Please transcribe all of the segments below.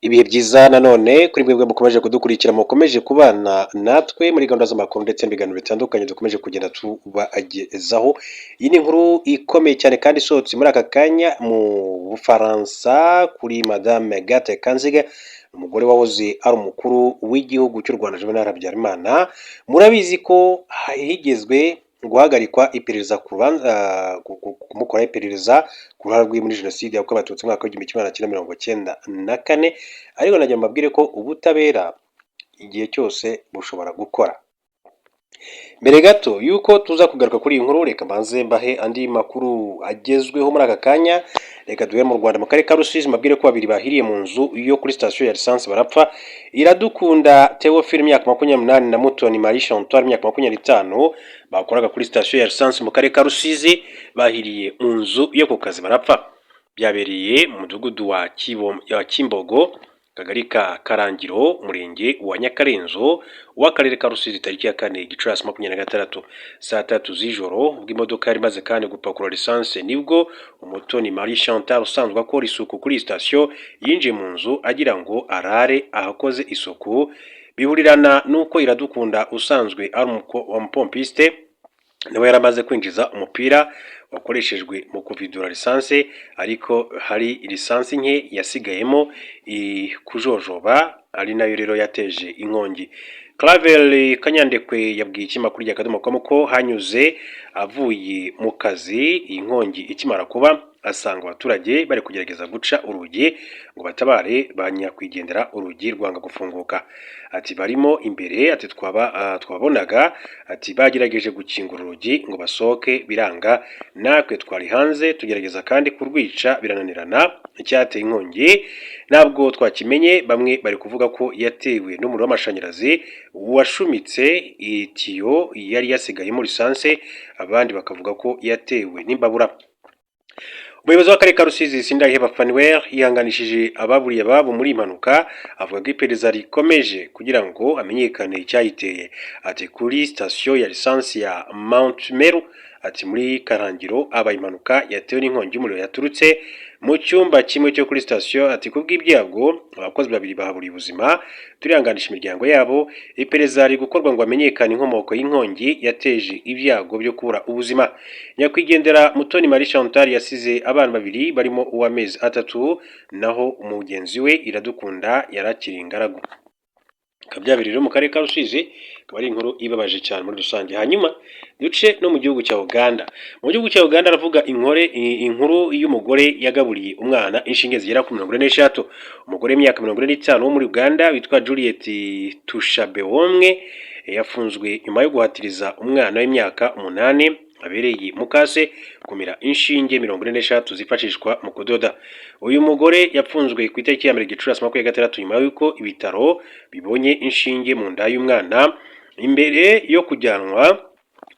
Ibihe byiza nanone kuri mwebwe mukomeje kudukurikira mukomeje kubana natwe muri gahunda z'amakuru ndetse n'ibiganiro bitandukanye dukomeje kugenda tubagezaho. Iyi ni inkuru ikomeye cyane kandi isohotse muri aka kanya mu Bufaransa kuri Madame Agathe Kanziga, umugore wahoze ari umukuru w'igihugu cy'u Rwanda Juvenal Habyarimana. Murabizi ko higezwe guhagarikwa iperereza ku rubanza kumukora iperereza ku ruhare rwe muri jenoside yakorewe abatutsi mu mwaka w'igihumbi kimwe magana cyenda mirongo cyenda na kane, ariko nagira mbabwire ko ubutabera igihe cyose bushobora gukora. Mbere gato yuko tuza kugaruka kuri iyi nkuru, reka mbanze mbahe andi makuru agezweho muri aka kanya. Reka duhere mu Rwanda mu karere ka Rusizi, mbabwire ko babiri bahiriye mu nzu yo kuri sitasiyo ya lisansi barapfa. Iradukunda Theophile imyaka 28 na Mutoni Marie Chantal imyaka 25 bakoraga kuri sitasiyo ya lisansi mu karere ka Rusizi bahiriye mu nzu yo ku kazi barapfa. Byabereye mu mudugudu wa Kimbogo, kagari ka Karangiro, umurenge wa Nyakarenzo w'akarere ka Rusizi, tariki ya 4 Gicurasi 2026 saa 3 z'ijoro, ubwo imodoka yari imaze kandi gupakurura lisansi nibwo Umutoni Marie Chantal usanzwe akora isuku kuri sitasiyo yinjiye mu nzu agira ngo arare ahakoze isuku. Bihurirana nuko Iradukunda usanzwe ari umupompiste nawe yaramaze kwinjiza umupira wakoreshejwe mu kuvidura lisansi, ariko hari lisansi nke yasigayemo kujojoba, ari nayo rero yateje inkongi. Clavel Kanyandekwe yabwiye ikinyamakuru cy'Akadomo ko hanyuze avuye mu kazi inkongi ikimara kuba, asanga abaturage bari kugerageza guca urugi ngo batabare banyakwigendera, urugi rwanga gufunguka. Ati barimo imbere, ati twabonaga, ati bagerageje gukingura urugi ngo basohoke biranga, natwe twari hanze tugerageza kandi kurwica birananirana. Icyateye inkongi ntabwo twakimenye, bamwe bari kuvuga ko yatewe n'umuriro w'amashanyarazi washumitse itiyo yari yasigaye muri lisansi, abandi bakavuga ko yatewe n'imbabura. Umuyobozi w'akarere ka Rusizi Sindayiheba Fanuel yihanganishije ababuriye ababo muri impanuka, avuga ko iperereza rikomeje kugira ngo amenyekane icyayiteye. Ati kuri sitasiyo ya lisansi ya Mount Meru, ati muri Karangiro abaye impanuka yatewe n'inkongi y'umuriro yaturutse mu cyumba kimwe cyo kuri sitasiyo. Ati kubw'ibyago abakozi babiri bahaburiye ubuzima, turihanganisha imiryango yabo. Iperereza riri gukorwa ngo amenyekane inkomoko y'inkongi yateje ibyago byo kubura ubuzima. Nyakwigendera Mutoni Marie Chantal yasize abana babiri barimo uw'amezi 3, naho umugenzi we Iradukunda yarakiri ingaragu. Kabyabiri rero mu karere ka Rusizi, akaba ari inkuru ibabaje cyane muri rusange. Hanyuma duce no mu gihugu cya Uganda. Mu gihugu cya Uganda aravuga inkuru y'umugore yagaburiye umwana inshinge zigera ku 46. Umugore w'imyaka 45 wo muri Uganda witwa Juliet Tushabewomwe yafunzwe nyuma yo guhatiriza umwana w'imyaka 8 abereye mukase kumira inshinge 46 zifashishwa mu kudoda. Uyu mugore yapfunzwe ku itariki ya 1 Gicurasi 2026 nyuma y'uko ibitaro bibonye inshinge mu nda y'umwana. Imbere yo kujyanwa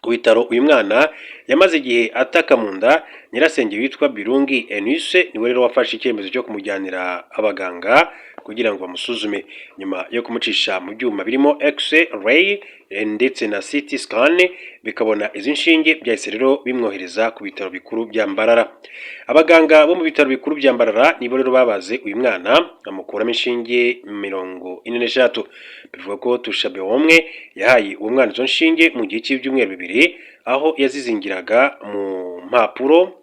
ku bitaro, uyu mwana yamaze igihe ataka mu nda. Nyirasenge witwa Birungi Enise niwe rero wafashe icyemezo cyo kumujyanira abaganga kugira ngo bamusuzume. Nyuma yo kumucisha mu byuma birimo X-ray ndetse na CT scan bikabona izi nshinge, byahise rero bimwohereza ku bitaro bikuru bya Mbarara. Abaganga bo mu bitaro bikuru bya Mbarara nibo rero babaze uyu mwana amukuramo inshinge 46. Bivuga ko Tushabewomwe yahaye uwo mwana izo nshinge mu gihe cy'ibyumweru 2, aho yazizingiraga mu mpapuro,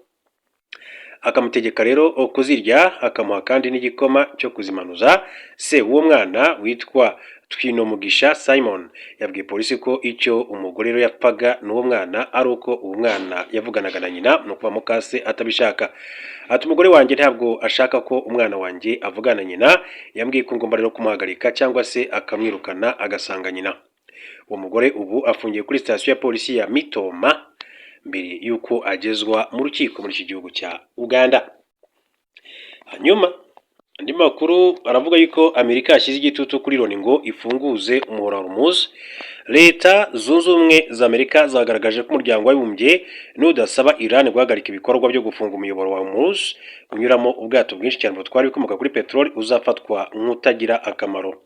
akamutegeka rero kuzirya, akamuha kandi n'igikoma cyo kuzimanuza. Se uwo mwana witwa Twinomugisha Simon yabwiye polisi ko icyo umugore rero yapfaga n'uwo mwana ari uko uwo mwana yavuganaga na nyina, no kuva mukase atabishaka. Ati umugore wanjye ntabwo ashaka ko umwana wanjye avugana nyina, yambwiye ko ngomba rero kumuhagarika cyangwa se akamwirukana agasanga nyina. Uwo mugore ubu afungiye kuri sitasiyo ya polisi ya Mitoma mbere yuko agezwa mu rukiko muri iki gihugu cya Uganda. Hanyuma andi makuru aravuga yuko Amerika yashyize igitutu kuri Loni ngo ifunguze umuhora wa Hormuz. Leta zunze ubumwe za Amerika zagaragaje ko umuryango w'abibumbye n'udasaba Iran guhagarika ibikorwa byo gufunga umuyoboro wa Hormuz unyuramo ubwato bwinshi cyane butwara ibikomoka kuri peteroli uzafatwa nk'utagira akamaro.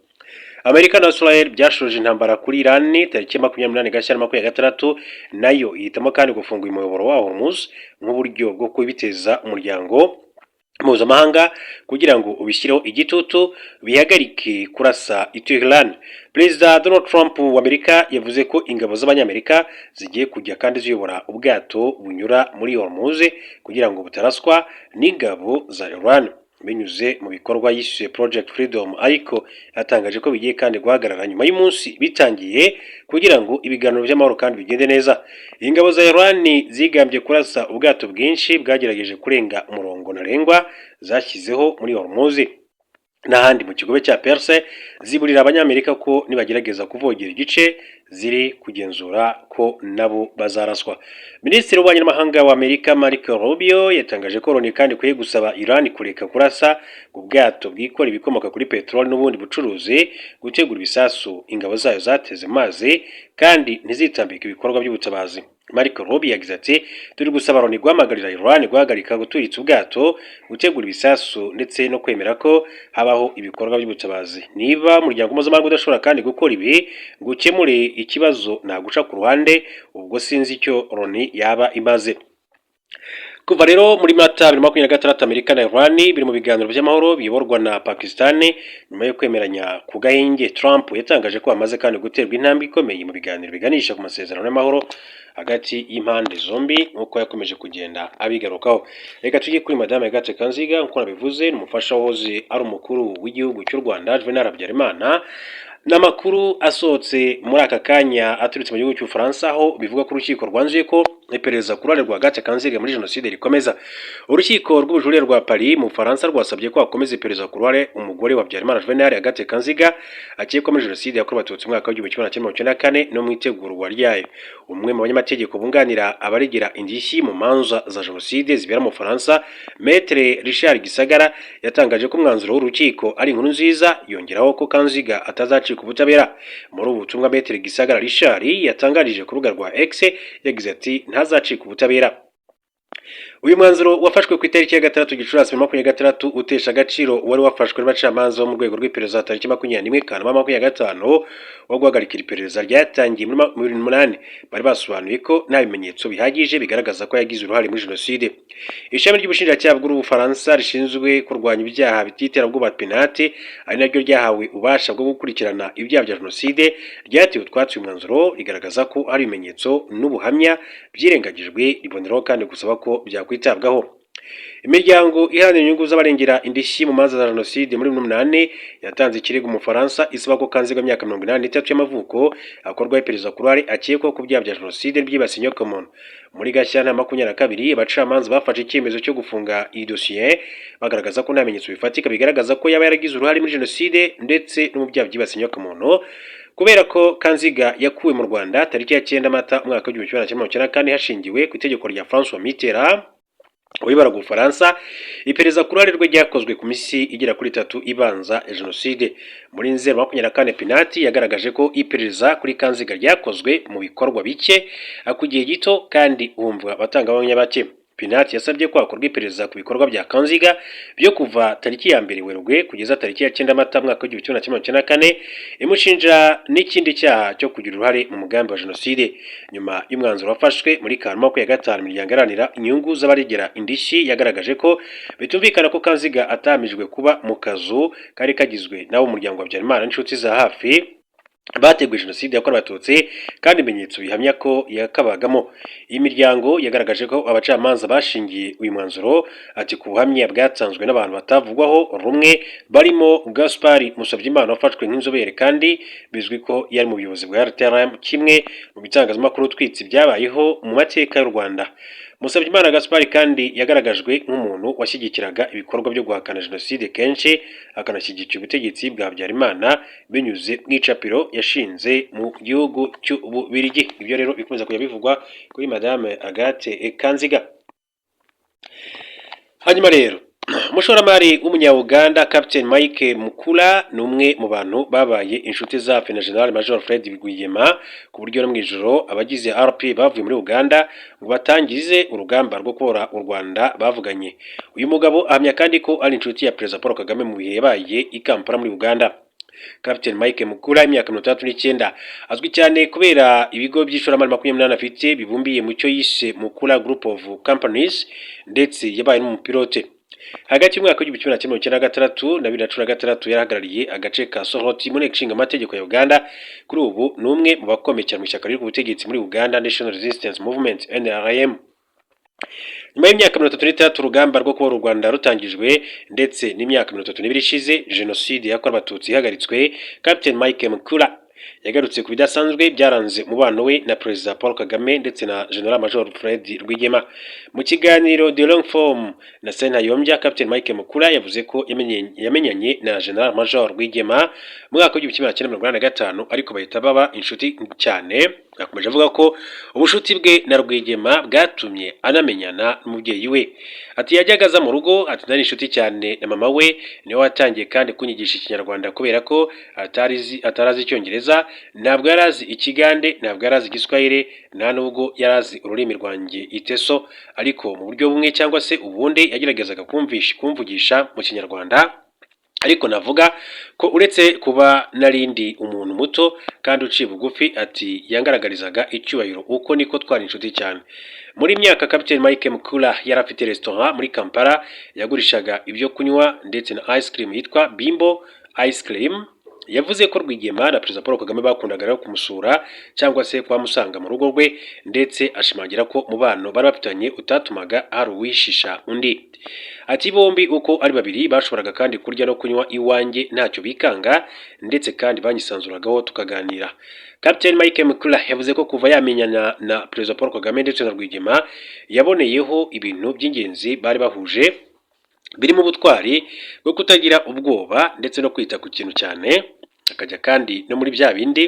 Amerika na Israel byashoje intambara kuri Iran tariki 28 Gashyantare 2026, nayo ihitamo kandi gufunga umuyoboro wa Hormuz nk'uburyo bwo kubiteza umuryango mpuzamahanga kugira ngo ubishyireho igitutu bihagarike kurasa Iran. Perezida Donald Trump wa Amerika yavuze ko ingabo z'abanyamerika zigiye kujya kandi ziyobora ubwato bunyura muri Hormuz kugira ngo butaraswa n'ingabo za Iran binyuze mu bikorwa yishyuye Project Freedom, ariko yatangaje ko bigiye kandi guhagarara nyuma y'umunsi bitangiye kugira ngo ibiganiro by'amahoro kandi bigende neza. Ingabo za Iran zigambye kurasa ubwato bwinshi bwagerageje kurenga umurongo ntarengwa zashyizeho muri Hormuz n'ahandi mu kigobe cya Perse, ziburira abanyamerika ko nibagerageza kuvogera igice ziri kugenzura ko nabo bazaraswa. Minisitiri w'ububanyi n'amahanga wa Amerika Marco Rubio yatangaje ko Loni kandi ikwiye gusaba Iran kureka kurasa ubwato bwikora ibikomoka kuri peteroli n'ubundi bucuruzi, gutegura ibisasu ingabo zayo zateze mazi kandi ntizitambike ibikorwa by'ubutabazi. Marco Rubio yagize ati turi gusaba Loni guhamagarira Iran guhagarika guturitsa ubwato, gutegura ibisasu ndetse no kwemera ko habaho ibikorwa by'ubutabazi. Niba umuryango mpuzamahanga udashobora kandi gukora ibi ngo ukemure ikibazo naguca ku ruhande, ubwo sinzi icyo Loni yaba imaze. Kuva rero muri Mata 2026 Amerika na Iran biri mu biganiro by'amahoro biyoborwa na Pakistan nyuma yo kwemeranya ku gahenge. Trump yatangaje ko amaze kandi guterwa intambwe ikomeye mu biganiro biganisha ku masezerano y'amahoro hagati y'impande zombi nk'uko yakomeje kugenda abigarukaho. Reka tujye kuri Madame Agathe Kanziga, nk'uko nabivuze n'umufasha wahoze ari umukuru w'igihugu cy'u Rwanda Juvenal Habyarimana. N'amakuru asohotse muri aka kanya aturutse mu gihugu cy'Ubufaransa, aho bivuga ko urukiko rwanzuye ko iperereza ku ruhare rwa Agathe Kanziga muri jenoside rikomeza. Urukiko rw'ubujurire rwa Paris mu Bufaransa rwasabye ko hakomeza iperereza ku ruhare umugore wa Habyarimana Juvenal Agathe Kanziga akekwa muri jenoside yakorewe Abatutsi mu mwaka w'1994 no mu itegurwa ryayo. Umwe mu banyamategeko bunganira abaregera indishyi mu manza za jenoside zibera mu Bufaransa, Maître Richard Gisagara, yatangaje ko umwanzuro w'urukiko ari inkuru nziza, yongeraho ko Kanziga atazacika ubutabera. Muri ubu butumwa Maître Gisagara Richard yatangarije ku rubuga rwa X yagize ati ntazacika ubutabera. Uyu mwanzuro wafashwe ku itariki ya 6 Gicurasi 2026 utesha agaciro wari wafashwe n'abacamanza bo mu rwego rw'iperereza tariki 21 Kanama 2025 wo guhagarikira iperereza ryatangiye muri 2008. Bari basobanuye ko nta bimenyetso bihagije bigaragaza ko yagize uruhare muri jenoside. Ishami ry'ubushinjacyaha bw'Ubufaransa rishinzwe kurwanya ibyaha by'iterabwoba penate ari naryo ryahawe ubasha bwo gukurikirana ibyaha bya jenoside ryatewe utwatsi uyu mwanzuro, rigaragaza ko ari ibimenyetso n'ubuhamya byirengagijwe, riboneraho kandi gusaba ko byakwitabwaho. Imiryango iharanira inyungu z'abarengera indishyi mu manza za jenoside muri 2008 yatanze ikirego mu Faransa isaba ko Kanziga imyaka 83 y'amavuko akorwaho iperereza ku ruhare akekwaho ku byaha bya jenoside byibasiye inyokomuntu. Muri Gashyantare 2022 abacamanza bafashe icyemezo cyo gufunga iyi dosiye bagaragaza ko nta bimenyetso bifatika bigaragaza ko yaba yaragize uruhare muri jenoside ndetse no mu byaha byibasiye inyokomuntu, kubera ko Kanziga yakuwe mu Rwanda tariki ya 9 Mata umwaka w'1994 hashingiwe ku itegeko rya François Mitterrand uyobora Ubufaransa. Iperereza ku ruhare rwe ryakozwe ku misi igera kuri 3 ibanza ya jenoside. Muri Nzeri 2024 Pinati yagaragaje ko iperereza kuri Kanziga ryakozwe mu bikorwa bike akugiye gito kandi humvwa abatangabuhamya bake. Pinati yasabye ko hakorwa iperereza ku bikorwa bya Kanziga byo kuva tariki ya 2 Werurwe kugeza tariki ya 9 Mata mwaka w'1994, imushinja n'ikindi cyaha cyo kugira uruhare mu mugambi wa jenoside. Nyuma y'umwanzuro wafashwe muri Kanama 2025 imiryango iharanira inyungu z'abaregera indishyi yagaragaje ko bitumvikana ko Kanziga atamijwe kuba mu kazu kari kagizwe n'abo umuryango wa Habyarimana n'inshuti za hafi bateguye jenoside yakorewe Abatutsi kandi ibimenyetso bihamya ko yakabagamo. Iyi miryango yagaragaje ko abacamanza bashingiye uyu mwanzuro ati ku buhamya bwatanzwe n'abantu batavugwaho rumwe, barimo Gaspard Musabyimana wafashwe nk'inzobere kandi bizwi ko yari mu buyobozi bwa RTRM, kimwe mu bitangazamakuru twitsi byabayeho mu mateka y'u Rwanda. Musabyimana Gaspard kandi yagaragajwe nk'umuntu washyigikiraga ibikorwa byo guhakana jenoside kenshi akanashyigikira ubutegetsi bwa Habyarimana binyuze mu icapiro yashinze mu gihugu cy'Ububiligi. Ibyo rero bikomeza kujya bivugwa kuri Madame Agathe Kanziga. Hanyuma rero umushoramari w'umunya-Uganda Captain Mike Mukula ni umwe mu bantu babaye inshuti za General Major Fred Rwigema, ku buryo no mu ijoro abagize RP bavuye muri Uganda ngo batangize urugamba rwo kubora u Rwanda bavuganye. Uyu mugabo ahamya kandi ko ari inshuti ya Perezida Paul Kagame mu bihe yabaye i Kampala muri Uganda. Captain Mike Mukula imyaka 39 azwi cyane kubera ibigo by'ishoramari 28 afite bibumbiye mu cyo yise Mukula Group of Companies, ndetse yabaye n'umupilote. hagati y'umwaka w'igihumbi kimwe magana cyenda mirongo icyenda na gatandatu na bibiri na cumi na gatandatu yarahagarariye agace ka Soroti mu nteko ishinga amategeko ya Uganda. Kuri ubu ni umwe mu bakomeye cyane mu ishyaka riri ku butegetsi muri Uganda, National Resistance Movement NRM. Nyuma y'imyaka 36 urugamba rwo kuba u Rwanda rutangijwe ndetse n'imyaka 32 ishize jenoside yakorewe abatutsi ihagaritswe, Captain Mike Mukula yagarutse ku bidasanzwe byaranze umubano we na Perezida Paul Kagame ndetse na General Major Fred Rwigema. Mu kiganiro The Long Form na Sentayombya, Captain Mike Mukula yavuze ko yamenyanye na General Major Rwigema mu mwaka w'igihumbi kimwe magana cyenda mirongo inani na gatanu, ariko bahita baba inshuti cyane. Yakomeje avuga ko ubushuti bwe na Rwigema bwatumye anamenyana n'umubyeyi we. Ati yajyaga aza mu rugo, ati nari inshuti cyane na mama we, niwe watangiye kandi kunyigisha Ikinyarwanda kubera ko atarazi Icyongereza, ntabwo yarazi Ikigande, ntabwo yarazi Igiswahili, nta nubwo yarazi ururimi rwanjye Iteso, ariko mu buryo bumwe cyangwa se ubundi yageragezaga kumvugisha mu Kinyarwanda. Ariko navuga ko uretse kuba narindi umuntu muto kandi uciye bugufi, ati yangaragarizaga icyubahiro, uko niko twari inshuti cyane. Muri myaka Captain Mike Mukula yari afite restaurant muri Kampala yagurishaga ibyo kunywa ndetse na ice cream yitwa Bimbo Ice Cream. Yavuze ko Rwigema na Perezida Paul Kagame bakundaga kumusura cyangwa se kwamusanga mu rugo rwe, ndetse ashimangira ko mubano bari bafitanye utatumaga hari uwishisha undi. Ati bombi uko ari babiri bashoboraga kandi kurya no kunywa iwanjye ntacyo bikanga, ndetse kandi banyisanzuragaho tukaganira. Captain Mike Mukula yavuze ko kuva yamenyana na Perezida Paul Kagame ndetse na Rwigema yaboneyeho ibintu by'ingenzi bari bahuje, birimo ubutwari bwo kutagira ubwoba ndetse no kwita ku kintu cyane, akajya kandi no muri bya bindi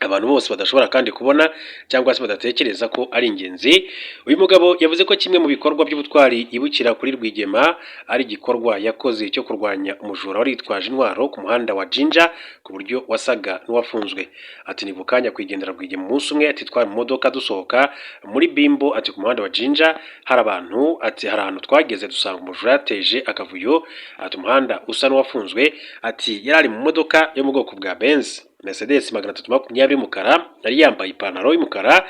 abantu bose badashobora kandi kubona cyangwa se badatekereza ko ari ingenzi. Uyu mugabo yavuze ko kimwe mu bikorwa by'ubutwari ibukira kuri Rwigema ari igikorwa yakoze cyo kurwanya umujura wari yitwaje intwaro ku muhanda wa Jinja ku buryo wasaga n'uwafunzwe. Ati nibukanya kwigendera Rwigema umunsi umwe, ati twari mu modoka dusohoka muri Bimbo, ati ku muhanda wa Jinja hari abantu, ati hari ahantu twageze dusanga umujura yateje akavuyo, ati umuhanda usa n'uwafunzwe, ati yari mu modoka yo mu bwoko bwa Benz Mercedes 320 y'umukara, yari yambaye ipantaro y'umukara,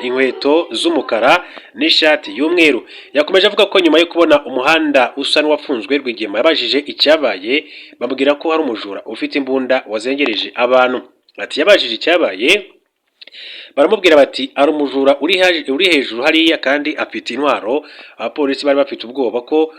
inkweto z'umukara n'ishati y'umweru. Yakomeje avuga ko nyuma yo kubona umuhanda usa n'uwafunzwe, Rwigema yabajije icyabaye, bamubwira ko hari umujura ufite imbunda wazengereje abantu. Ati yabajije icyabaye, baramubwira bati ari umujura uri hejuru hariya kandi afite intwaro. Abapolisi bari bafite ubwoba ko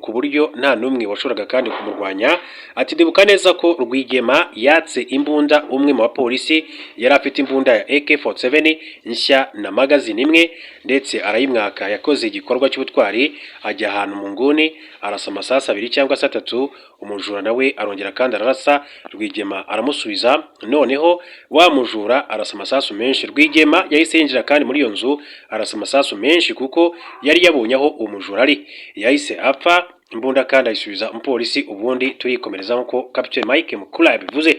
ku buryo nta n'umwe washoboraga kandi kumurwanya. Ati ndibuka neza ko Rwigema yatse imbunda umwe mu bapolisi, yari afite imbunda ya AK47 nshya na magazine imwe, ndetse arayimwaka. Yakoze igikorwa cy'ubutwari, ajya ahantu mu nguni arasa amasasu 2 cyangwa 3, umujura nawe arongera kandi ararasa, Rwigema aramusubiza, noneho wa mujura arasa amasasu menshi. Rwigema yahise yinjira kandi muri iyo nzu arasa amasasu menshi kuko yari yabonye aho umujura ari, yahise apfa. Imbunda kandi ayisubiza umupolisi, ubundi turikomereza nkuko Captain Mike Mukula yabivuze.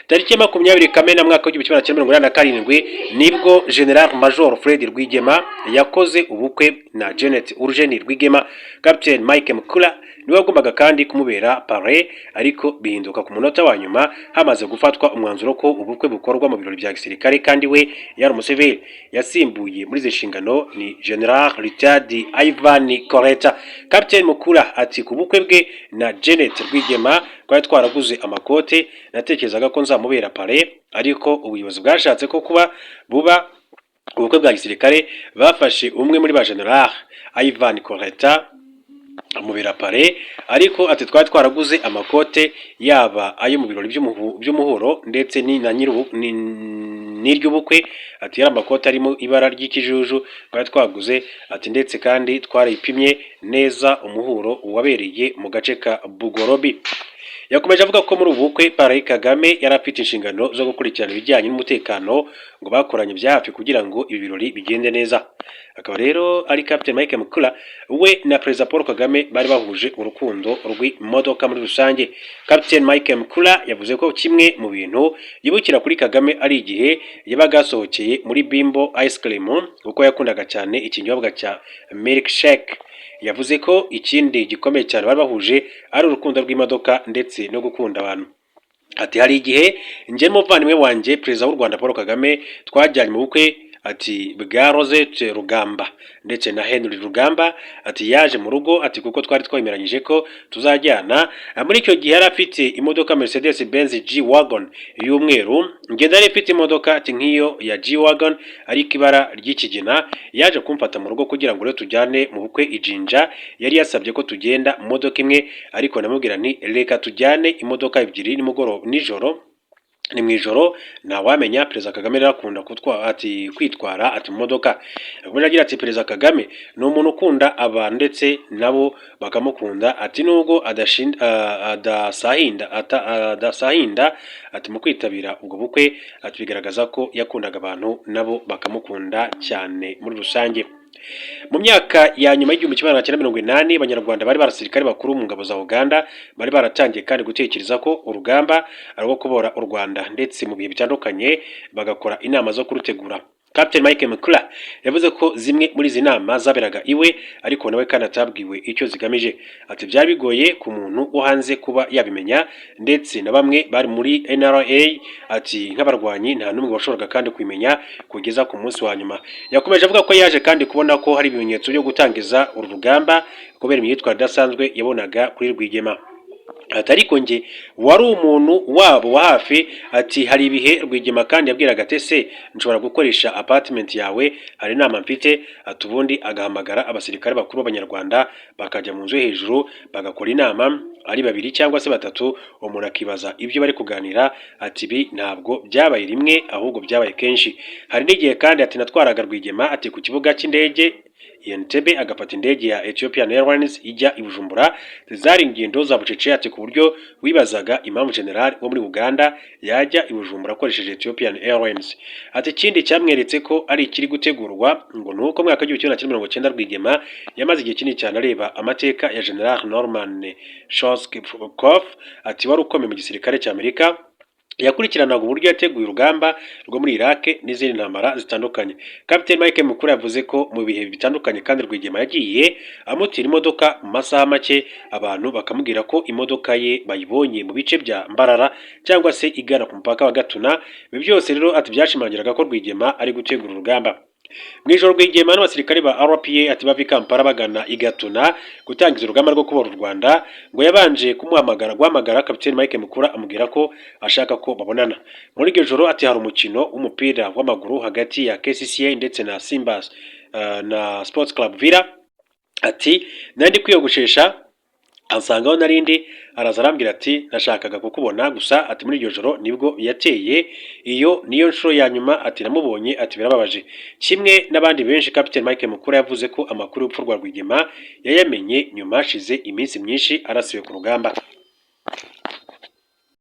Tariki 20 Kamena mwaka wa 1987 nibwo General Major Fred Rwigema yakoze ubukwe na Janet Urgeni Rwigema. Captain Mike Mukula niwe wagombaga kandi kumubera pare, ariko bihinduka ku munota wa nyuma hamaze gufatwa umwanzuro ko ubukwe bukorwa mu birori bya gisirikare, kandi we yari umusivili. Yasimbuye muri izi nshingano ni General Richard Ivan Koreta. Captain Mukula ati ku bukwe bwe na Janet Rwigema twari twaraguze amakote, natekerezaga ko nzamubera pare, ariko ubuyobozi bwashatse ko kuba buba ubukwe bwa gisirikare bafashe umwe muri ba General Ivan Koreta amubera pare, ariko ati twari twaraguze amakote yaba ayo mu birori by'umuhuro ndetse n'iry'ubukwe. Ati yari amakote arimo ibara ry'ikijuju twari twaguze, ati ndetse kandi twarayipimye neza umuhuro wabereye mu gace ka Bugorobi. Yakomeje avuga ko muri ubu bukwe Paul Kagame yari afite inshingano zo gukurikirana ibijyanye n'umutekano, ngo bakoranye bya hafi kugira ngo ibi birori bigende neza. Akaba rero ari Captain Mike Mukula, we na Perezida Paul Kagame bari bahuje urukundo rw'imodoka muri rusange. Captain Mike Mukula yavuze ko kimwe mu bintu yibukira kuri Kagame ari igihe yabaga asohokeye muri Bimbo Ice Cream, kuko yakundaga cyane ikinyobwa cya milkshake. Yavuze ko ikindi gikomeye cyane bari bahuje ari urukundo rw'imodoka ndetse no gukunda abantu. Ati hari igihe njye n'umuvandimwe wanjye Perezida w'u Rwanda Paul Kagame twajyanye mu bukwe, ati bwa Rosette Rugamba ndetse na Henry Rugamba ati yaje mu rugo ati kuko twari twemeranyije ko tuzajyana. Muri icyo gihe yari afite imodoka Mercedes Benz G-Wagon y'umweru, ngenda yari ifite imodoka ati nk'iyo ya G-Wagon ariko ibara ry'ikigina. Yaje kumfata mu rugo kugira ngo rero tujyane mu bukwe Ijinja, yari yasabye ko tugenda mu modoka imwe ariko namubwira nti reka tujyane imodoka ebyiri nijoro ni mu ijoro ntawamenya. Perezida Kagame rero akunda kwitwara ati mu modoka. Ubwo agira ati Perezida Kagame ni umuntu ukunda abantu ndetse nabo bakamukunda ati nubwo adasahinda ati mu kwitabira ubwo bukwe ati bigaragaza ko yakundaga abantu nabo bakamukunda cyane muri rusange. Mu myaka ya nyuma y'1980 abanyarwanda bari barasirikare bakuru mu ngabo za Uganda bari baratangiye kandi gutekereza ko urugamba ari rwo kubora u Rwanda ndetse mu bihe bitandukanye bagakora inama zo kurutegura. Captain Mike Mukula yavuze ko zimwe muri izi nama zaberaga iwe ariko nawe kandi atabwiwe icyo zigamije. Ati byari bigoye ku muntu wo hanze kuba yabimenya ndetse na bamwe bari muri NRA ati nk'abarwanyi nta numwe washoboraga kandi kwimenya kugeza ku munsi wa nyuma. Yakomeje avuga ko yaje kandi kubona ko hari ibimenyetso byo gutangiza uru rugamba kubera imyitwarire idasanzwe yabonaga kuri Rwigema. Ariko nge wari umuntu wabo wa hafi ati hari ibihe Rwigema kandi yabwiraga ati se nshobora gukoresha apartment yawe, hari inama mfite ati ubundi agahamagara abasirikare bakuru b'abanyarwanda bakajya mu nzu hejuru bagakora inama ari babiri cyangwa se batatu, umuntu akibaza ibyo bari kuganira ati ibi ntabwo byabaye rimwe ahubwo byabaye kenshi. Hari n'igihe kandi ati natwaraga Rwigema ati ku kibuga cy'indege Entebbe agafata indege ya Ethiopian Airlines ijya i Bujumbura, zari ingendo za bucece ati ku buryo wibazaga impamvu general wo muri Uganda yajya i Bujumbura akoresheje Ethiopian Airlines. Ati ikindi cyamweretse ko ari ikiri gutegurwa ngo nuko mwaka w'1990 Rwigema yamaze igihe kinini cyane areba amateka ya General Norman Schwarzkopf ati wari ukomeye mu gisirikare cy'Amerika, yakurikiranaga uburyo yateguye urugamba rwo muri Iraq n'izindi ntambara zitandukanye. Captain Mike Mukura yavuze ko mu bihe bitandukanye kandi Rwigema yagiye amutira imodoka mu masaha make, abantu bakamubwira ko imodoka ye bayibonye mu bice bya Mbarara cyangwa se igana ku mupaka wa Gatuna. Ibi byose rero ati byashimangiraga ko Rwigema ari gutegura urugamba. Mu ijoro Rwigema n'abasirikare ba RPA ati bava i Kampala bagana i Gatuna gutangiza urugamba rwo kubora u Rwanda, ngo yabanje guhamagara Captain Mike Mukura amubwira ko ashaka ko babonana. Muri iryo joro ati hari umukino w'umupira w'amaguru hagati ya KCCA ndetse na Simba na Sports Club Villa, ati nandi kwiyogoshesha ansangaho narindi araza arambwira ati nashakaga kukubona gusa ati muri iryo joro nibwo yateye, iyo niyo nshuro ya nyuma ati namubonye ati birababaje. Kimwe n'abandi benshi Captain Mike Mukura yavuze ko amakuru y'urupfu rwa Rwigema yayamenye nyuma hashize iminsi myinshi arasiwe ku rugamba.